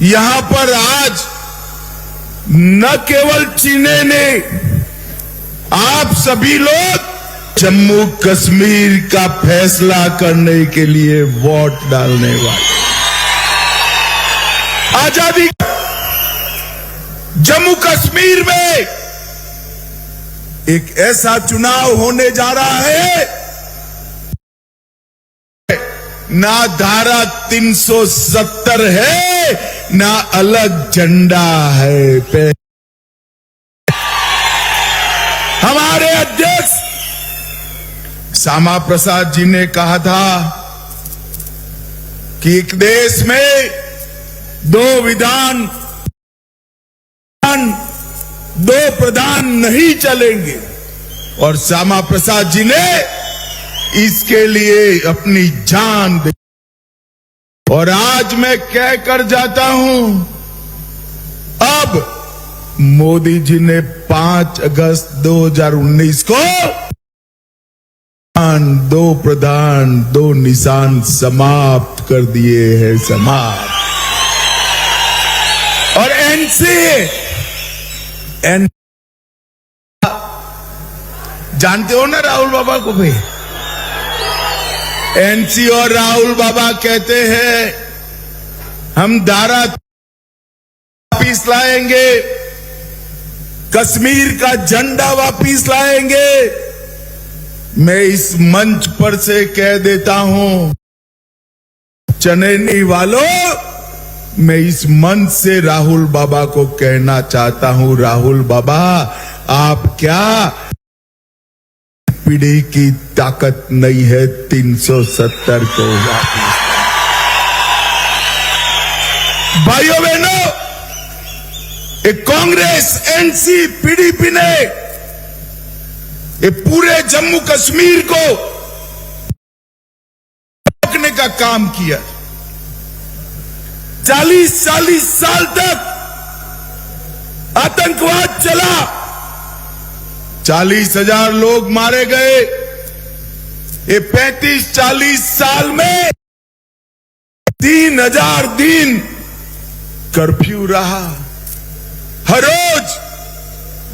यहां पर आज न केवल चीने ने, आप सभी लोग जम्मू कश्मीर का फैसला करने के लिए वोट डालने वाले। आजादी जम्मू कश्मीर में एक ऐसा चुनाव होने जा रहा है, ना धारा 370 है, ना अलग झंडा है। हमारे अध्यक्ष श्यामा प्रसाद जी ने कहा था कि एक देश में दो विधान, दो प्रधान नहीं चलेंगे, और श्यामा प्रसाद जी ने इसके लिए अपनी जान दी। और आज मैं कह कर जाता हूं, अब मोदी जी ने 5 अगस्त 2019 को दो प्रधान दो निशान समाप्त कर दिए हैं, समाप्त। और जानते हो ना राहुल बाबा को भाई, एनसी और राहुल बाबा कहते हैं हम धारा वापिस लाएंगे, कश्मीर का झंडा वापिस लाएंगे। मैं इस मंच पर से कह देता हूं, चनैनी वालों, मैं इस मंच से राहुल बाबा को कहना चाहता हूं, राहुल बाबा आप क्या पीढ़ी की ताकत नहीं है 370 को वापिस। भाइयों बहनों, एक कांग्रेस, एनसी, पीडीपी ने ये पूरे जम्मू कश्मीर को रोकने का काम किया। 40 साल तक आतंकवाद चला, 40,000 लोग मारे गए। ये 35-40 साल में 3,000 दिन कर्फ्यू रहा। हर रोज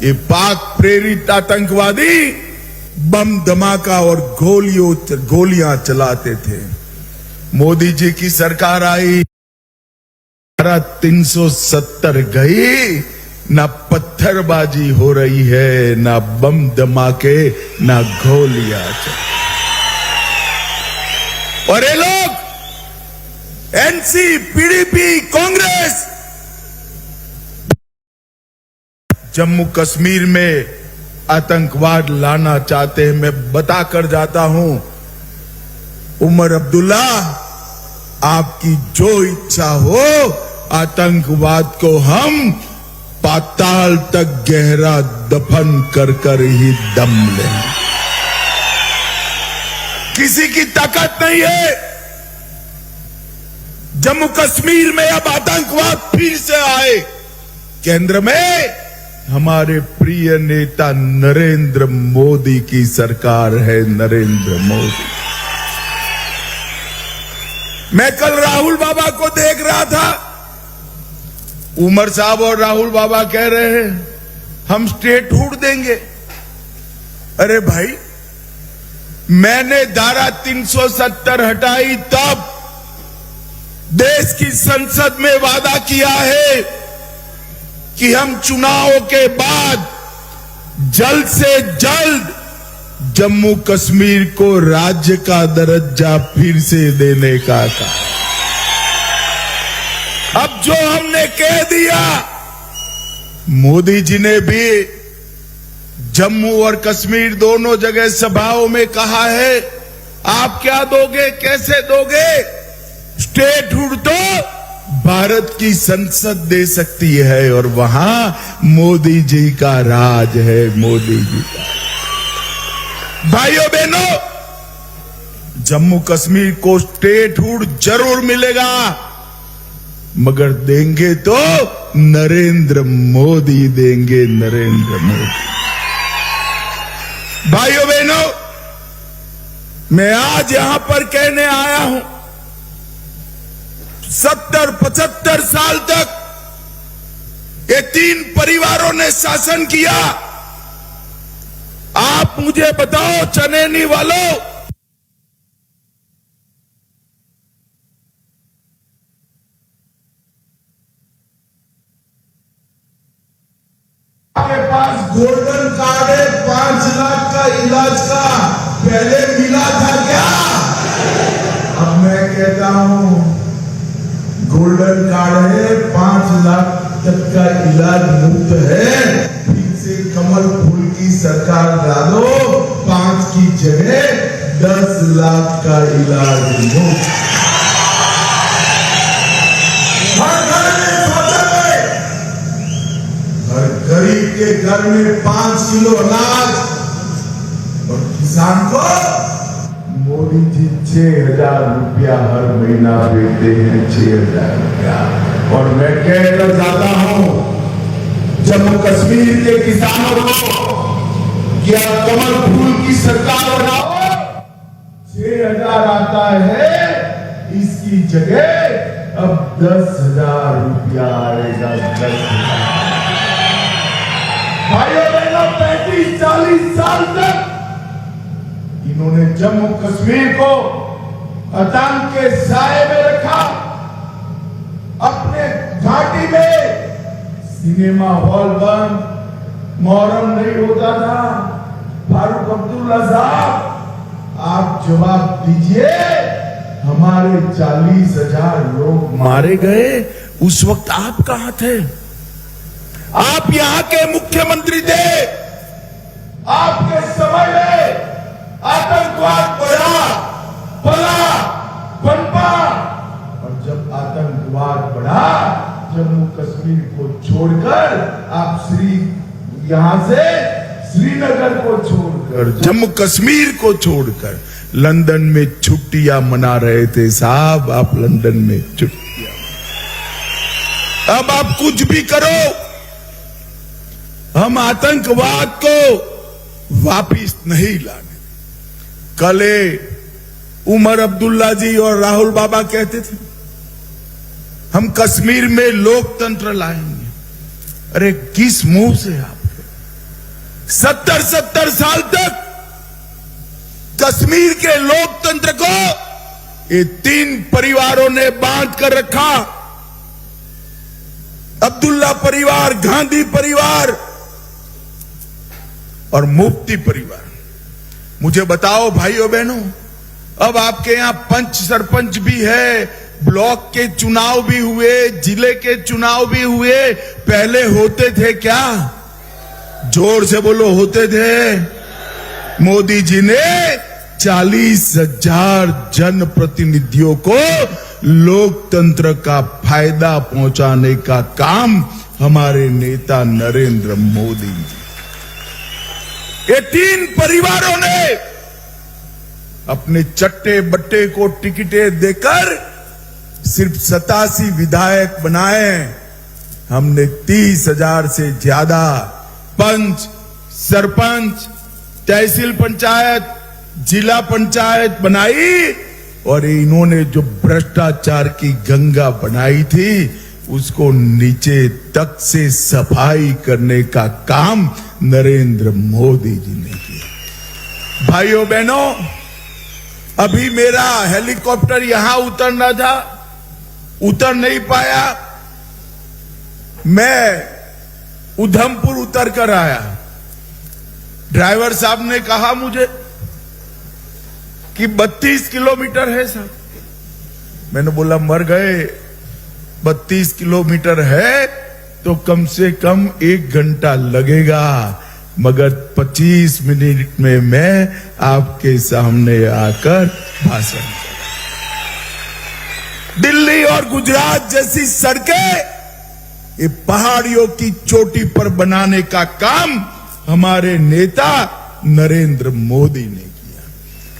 ये पाक प्रेरित आतंकवादी बम धमाका और गोलियां चलाते थे। मोदी जी की सरकार आई, धारा 370 गई, ना पत्थरबाजी हो रही है, ना बम धमाके, ना गोलियां चल। और ये लोग एनसी, पीडीपी, कांग्रेस जम्मू कश्मीर में आतंकवाद लाना चाहते हैं। मैं बताकर जाता हूं, उमर अब्दुल्ला, आपकी जो इच्छा हो, आतंकवाद को हम पाताल तक गहरा दफन कर कर ही दम लें। किसी की ताकत नहीं है। जम्मू कश्मीर में अब आतंकवाद फिर से आए। केंद्र में हमारे प्रिय नेता नरेंद्र मोदी की सरकार है, नरेंद्र मोदी। मैं कल राहुल बाबा को देख रहा था, उमर साहब और राहुल बाबा कह रहे हैं हम स्टेटहुड देंगे। अरे भाई, मैंने धारा 370 हटाई तब देश की संसद में वादा किया है कि हम चुनावों के बाद जल्द से जल्द जम्मू कश्मीर को राज्य का दर्जा फिर से देने का कहा। अब जो हमने कह दिया, मोदी जी ने भी जम्मू और कश्मीर दोनों जगह सभाओं में कहा है, आप क्या दोगे, कैसे दोगे? स्टेटहुड तो भारत की संसद दे सकती है, और वहां मोदी जी का राज है, मोदी जी का। भाइयों बहनों, जम्मू कश्मीर को स्टेटहुड जरूर मिलेगा, मगर देंगे तो नरेंद्र मोदी देंगे, नरेंद्र मोदी। भाइयों बहनों, मैं आज यहां पर कहने आया हूं, 70-75 साल तक ये 3 परिवारों ने शासन किया। आप मुझे बताओ चनैनी वालों, आपके पास गोल्डन कार्ड है, 5 लाख का इलाज का, पहले मिला था क्या? अब मैं कहता हूं गोल्डन कार्ड है, 5 लाख तक का इलाज मुफ्त है। फिर से कमल फूल की सरकार डालो, 5 की जगह 10 लाख का इलाज मुफ्त। हर घर में शौचालय, हर गरीब के घर में 5 किलो अनाज, और किसान को मोदी जी 6,000 रुपया हर महीना देते हैं, 6,000 रुपया। और मैं कहना चाहता हूं जम्मू कश्मीर के किसानों को, क्या कमल फूल की सरकार बनाओ, 6,000 आता है, इसकी जगह अब 10,000 रुपया आएगा। 10,000 भाइयों बहनों, 35-40 साल तक इन्होंने जम्मू कश्मीर को आतंक के साए में रखा। अपने घाटी में सिनेमा हॉल बंद, मुहर्रम नहीं होता था। फारूक अब्दुल्ला साहब, आप जवाब दीजिए, हमारे 40,000 लोग मारे गए, उस वक्त आप कहां थे? आप यहां के मुख्यमंत्री थे। आपके समय में आतंकवाद बढ़ा, पला, पनपा, और जब आतंकवाद बढ़ा, जम्मू कश्मीर को छोड़कर आप यहां से श्रीनगर को छोड़कर, जम्मू कश्मीर को छोड़कर लंदन में छुट्टियां मना रहे थे। साहब, आप लंदन में छुट्टियां, अब आप कुछ भी करो, हम आतंकवाद को वापिस नहीं लाने। कल उमर अब्दुल्ला जी और राहुल बाबा कहते थे हम कश्मीर में लोकतंत्र लाएंगे। अरे किस मुंह से आपके 70 साल तक कश्मीर के लोकतंत्र को ये 3 परिवारों ने बांध कर रखा। अब्दुल्ला परिवार, गांधी परिवार और मुफ्ती परिवार। मुझे बताओ भाइयों बहनों, अब आपके यहां पंच सरपंच भी है, ब्लॉक के चुनाव भी हुए, जिले के चुनाव भी हुए, पहले होते थे क्या? जोर से बोलो, होते थे। मोदी जी ने 40,000 जनप्रतिनिधियों को लोकतंत्र का फायदा पहुंचाने का काम हमारे नेता नरेंद्र मोदी जी, ये 3 परिवारों ने अपने चट्टे बट्टे को टिकटें देकर सिर्फ 87 विधायक बनाए। हमने 30,000 से ज्यादा पंच, सरपंच, तहसील पंचायत, जिला पंचायत बनाई, और इन्होंने जो भ्रष्टाचार की गंगा बनाई थी उसको नीचे तक से सफाई करने का काम नरेंद्र मोदी जी ने किया। भाइयों बहनों, अभी मेरा हेलीकॉप्टर यहां उतरना था, उतर नहीं पाया। मैं उधमपुर उतर कर आया। ड्राइवर साहब ने कहा मुझे कि 32 किलोमीटर है सर। मैंने बोला मर गए, 32 किलोमीटर है तो कम से कम 1 घंटा लगेगा, मगर 25 मिनट में मैं आपके सामने आकर भाषण करूं। दिल्ली और गुजरात जैसी सड़कें ये पहाड़ियों की चोटी पर बनाने का काम हमारे नेता नरेंद्र मोदी ने किया।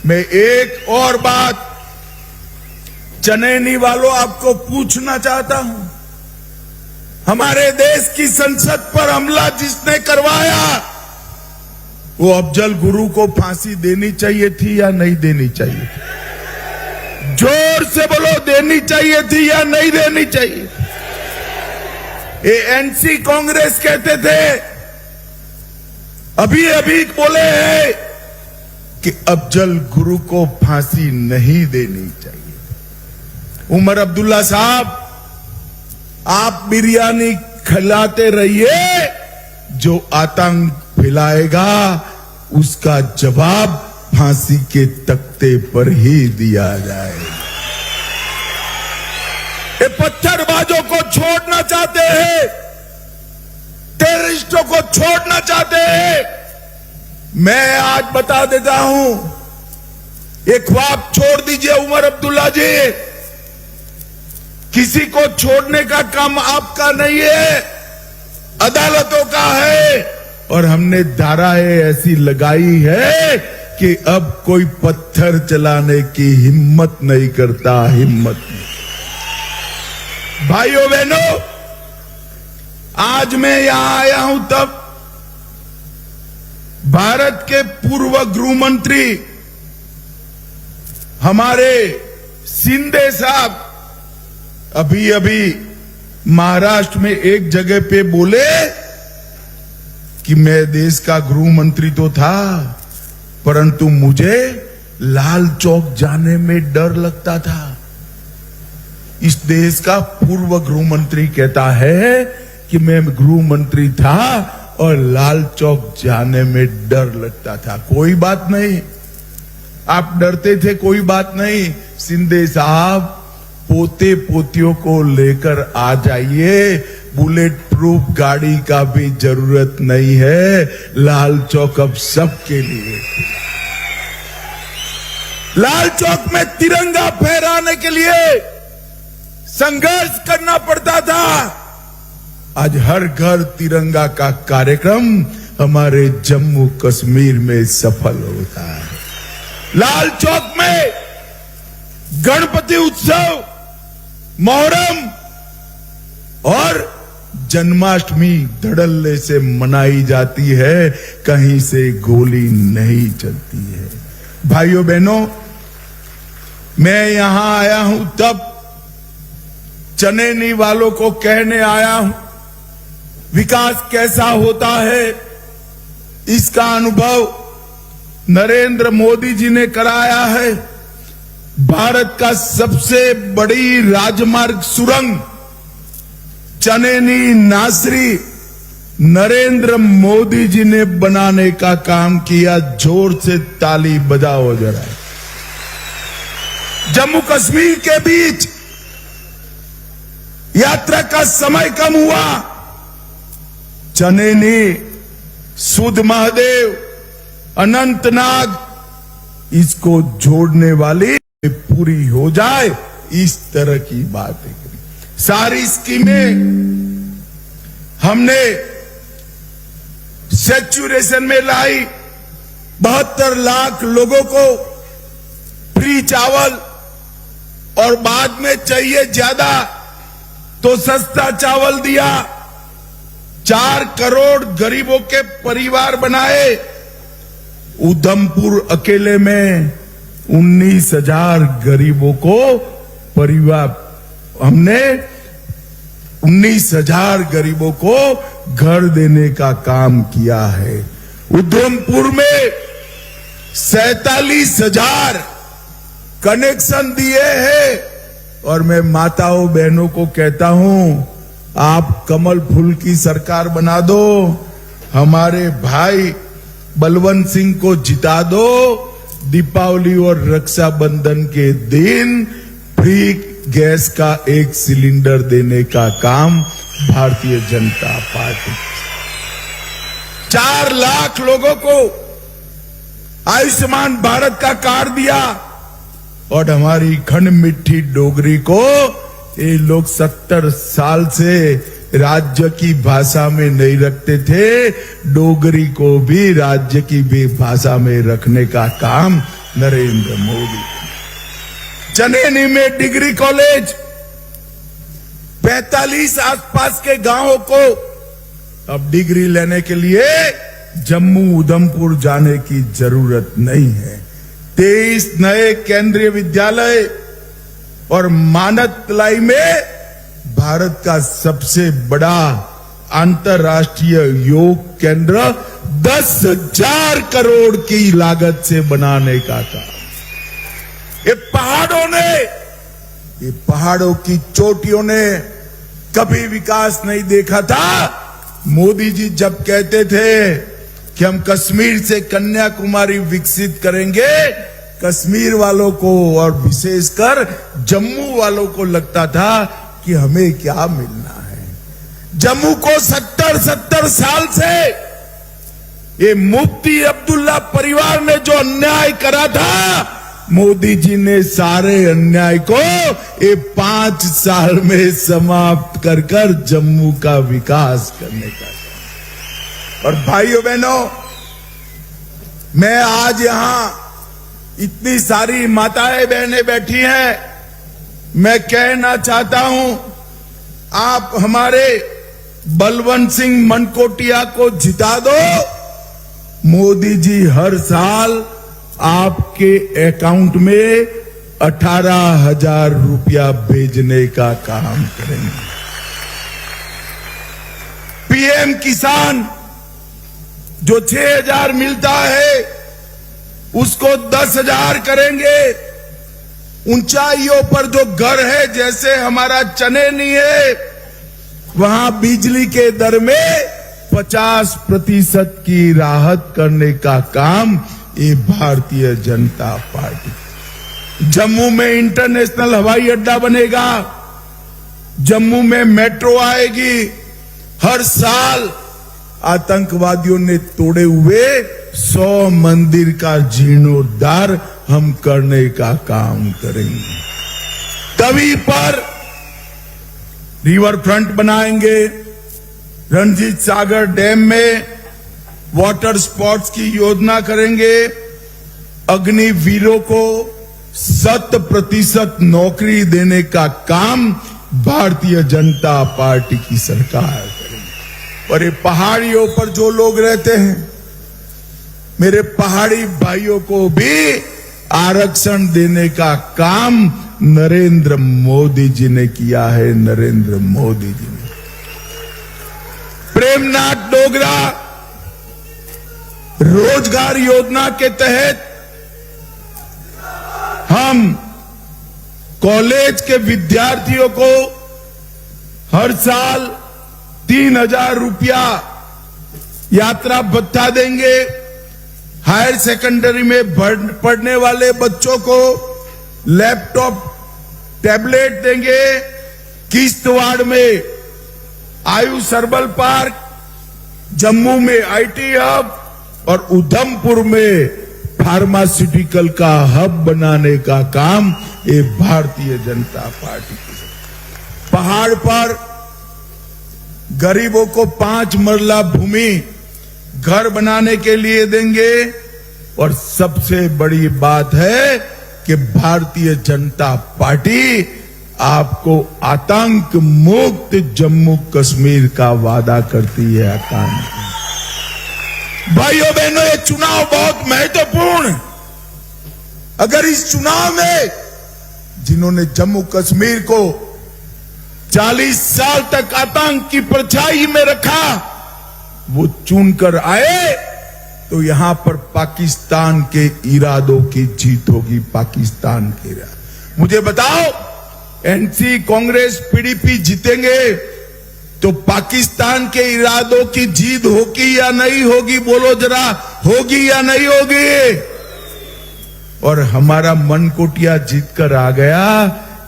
मैं एक और बात चनैनी वालों आपको पूछना चाहता हूं, हमारे देश की संसद पर हमला जिसने करवाया वो अफजल गुरु को फांसी देनी चाहिए थी या नहीं देनी चाहिए थी? जोर से बोलो, देनी चाहिए थी या नहीं देनी चाहिए? ये एनसी कांग्रेस कहते थे, अभी अभी बोले हैं कि अफजल गुरु को फांसी नहीं देनी चाहिए। उमर अब्दुल्ला साहब, आप बिरयानी खिलाते रहिए, जो आतंक फैलाएगा उसका जवाब फांसी के तख्ते पर ही दिया जाएगा। ये पत्थरबाजों को छोड़ना चाहते हैं, टेररिस्टों को छोड़ना चाहते हैं। मैं आज बता देता हूं, ये ख्वाब छोड़ दीजिए उमर अब्दुल्ला जी, किसी को छोड़ने का काम आपका नहीं है, अदालतों का है। और हमने धाराएं ऐसी लगाई है कि अब कोई पत्थर चलाने की हिम्मत नहीं करता, हिम्मत नहीं। भाइयों बहनों, आज मैं यहां आया हूं तब भारत के पूर्व गृह मंत्री हमारे शिंदे साहब अभी अभी महाराष्ट्र में एक जगह पे बोले कि मैं देश का गृह मंत्री तो था, परंतु मुझे लाल चौक जाने में डर लगता था। इस देश का पूर्व गृह मंत्री कहता है कि मैं गृह मंत्री था और लाल चौक जाने में डर लगता था। कोई बात नहीं, आप डरते थे, कोई बात नहीं। शिंदे साहब, पोते पोतियों को लेकर आ जाइए, बुलेट प्रूफ गाड़ी का भी जरूरत नहीं है, लाल चौक अब सबके लिए। लाल चौक में तिरंगा फहराने के लिए संघर्ष करना पड़ता था, आज हर घर तिरंगा का कार्यक्रम हमारे जम्मू कश्मीर में सफल होता है। लाल चौक में गणपति उत्सव, मोहर्रम और जन्माष्टमी धड़ल्ले से मनाई जाती है, कहीं से गोली नहीं चलती है। भाइयों बहनों, मैं यहां आया हूं तब चनैनी वालों को कहने आया हूं, विकास कैसा होता है इसका अनुभव नरेंद्र मोदी जी ने कराया है। भारत का सबसे बड़ी राजमार्ग सुरंग चनैनी नासरी नरेंद्र मोदी जी ने बनाने का काम किया। जोर से ताली बजाओ जरा। जम्मू कश्मीर के बीच यात्रा का समय कम हुआ। चनैनी, सुध महादेव, अनंतनाग, इसको जोड़ने वाली पूरी हो जाए, इस तरह की बातें करी। सारी स्कीमें हमने सैचुरेशन में लाई। 72 लाख लोगों को फ्री चावल, और बाद में चाहिए ज्यादा तो सस्ता चावल दिया। 4 करोड़ गरीबों के परिवार बनाए। उधमपुर अकेले में 19,000 गरीबों को परिवार, हमने 19,000 गरीबों को घर देने का काम किया है। उधमपुर में 47,000 कनेक्शन दिए हैं। और मैं माताओं बहनों को कहता हूं, आप कमल फूल की सरकार बना दो, हमारे भाई बलवंत सिंह को जिता दो। दीपावली और रक्षाबंधन के दिन फ्री गैस का 1 सिलेंडर देने का काम भारतीय जनता पार्टी। 4 लाख लोगों को आयुष्मान भारत का कार्ड दिया। और हमारी खंड मिट्टी डोगरी को ये लोग 70 साल से राज्य की भाषा में नहीं रखते थे, डोगरी को भी राज्य की भी भाषा में रखने का काम नरेंद्र मोदी। चनैनी में डिग्री कॉलेज, 45 आसपास के गांवों को अब डिग्री लेने के लिए जम्मू उधमपुर जाने की जरूरत नहीं है। 23 नए केंद्रीय विद्यालय और मानतलाई में भारत का सबसे बड़ा अंतर्राष्ट्रीय योग केंद्र 10,000 करोड़ की लागत से बनाने का काम। ये पहाड़ों की चोटियों ने कभी विकास नहीं देखा था। मोदी जी जब कहते थे कि हम कश्मीर से कन्याकुमारी विकसित करेंगे, कश्मीर वालों को और विशेषकर जम्मू वालों को लगता था कि हमें क्या मिलना है। जम्मू को 70 साल से ये मुफ्ती अब्दुल्ला परिवार ने जो अन्याय करा था, मोदी जी ने सारे अन्याय को ये 5 साल में समाप्त कर जम्मू का विकास करने का। और भाइयों बहनों, मैं आज यहां इतनी सारी माताएं बहनें बैठी हैं, मैं कहना चाहता हूं, आप हमारे बलवंत सिंह मनकोटिया को जिता दो, मोदी जी हर साल आपके अकाउंट में 18,000 रुपया भेजने का काम करेंगे। पीएम किसान जो 6,000 मिलता है उसको 10,000 करेंगे। ऊंचाइयों पर जो घर है, जैसे हमारा चनैनी है, वहां बिजली के दर में 50% की राहत करने का काम ये भारतीय जनता पार्टी। जम्मू में इंटरनेशनल हवाई अड्डा बनेगा, जम्मू में मेट्रो आएगी। हर साल आतंकवादियों ने तोड़े हुए 100 मंदिर का जीर्णोद्धार हम करने का काम करेंगे। तवी पर रिवर फ्रंट बनाएंगे, रणजीत सागर डैम में वाटर स्पोर्ट्स की योजना करेंगे, अग्निवीरों को 100% नौकरी देने का काम भारतीय जनता पार्टी की सरकार करेगी। और ये पहाड़ियों पर जो लोग रहते हैं, मेरे पहाड़ी भाइयों को भी आरक्षण देने का काम नरेंद्र मोदी जी ने किया है। नरेंद्र मोदी जी ने प्रेमनाथ डोगरा रोजगार योजना के तहत हम कॉलेज के विद्यार्थियों को हर साल 3,000 रुपया यात्रा भत्ता देंगे। हायर सेकेंडरी में पढ़ने वाले बच्चों को लैपटॉप टैबलेट देंगे। किश्तवाड़ में आयुष हर्बल पार्क, जम्मू में आईटी हब और उधमपुर में फार्मास्यूटिकल का हब बनाने का काम ये भारतीय जनता पार्टी की। पहाड़ पर गरीबों को 5 मरला भूमि घर बनाने के लिए देंगे। और सबसे बड़ी बात है कि भारतीय जनता पार्टी आपको आतंक मुक्त जम्मू कश्मीर का वादा करती है। भाइयों बहनों, ये चुनाव बहुत महत्वपूर्ण। अगर इस चुनाव में जिन्होंने जम्मू कश्मीर को 40 साल तक आतंक की परछाई में रखा, वो चुनकर आए, तो यहां पर पाकिस्तान के इरादों की जीत होगी। पाकिस्तान के इरादे। मुझे बताओ, एनसी, कांग्रेस, पीडीपी जीतेंगे तो पाकिस्तान के इरादों की जीत होगी या नहीं होगी? बोलो जरा, होगी या नहीं होगी? और हमारा मनकोटिया जीत कर आ गया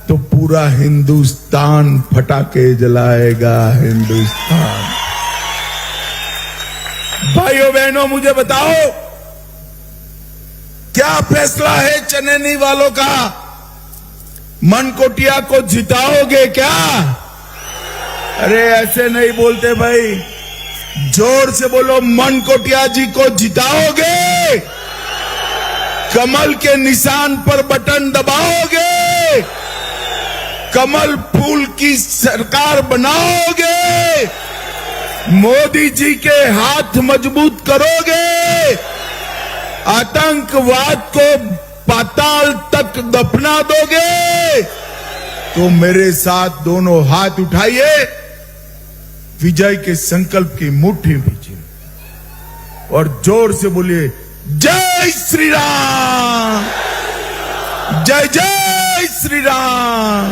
तो पूरा हिंदुस्तान फटाके जलाएगा। हिंदुस्तान। भाइयों बहनों, मुझे बताओ, क्या फैसला है चनैनी वालों का? मनकोटिया को जिताओगे क्या? अरे ऐसे नहीं बोलते भाई, जोर से बोलो, मनकोटिया जी को जिताओगे? कमल के निशान पर बटन दबाओगे? कमल फूल की सरकार बनाओगे? मोदी जी के हाथ मजबूत करोगे? आतंकवाद को पाताल तक दफना दोगे? तो मेरे साथ दोनों हाथ उठाइए, विजय के संकल्प की मुट्ठी भीजिए और जोर से बोलिए, जय श्री राम, जय जय श्री राम,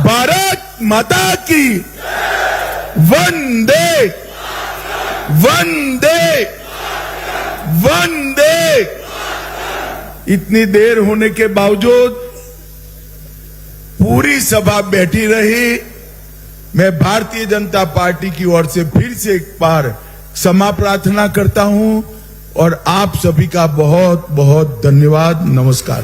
भारत माता की वंदे वंदे वंदे। इतनी देर होने के बावजूद पूरी सभा बैठी रही। मैं भारतीय जनता पार्टी की ओर से फिर से एक बार क्षमा प्रार्थना करता हूं और आप सभी का बहुत बहुत धन्यवाद। नमस्कार।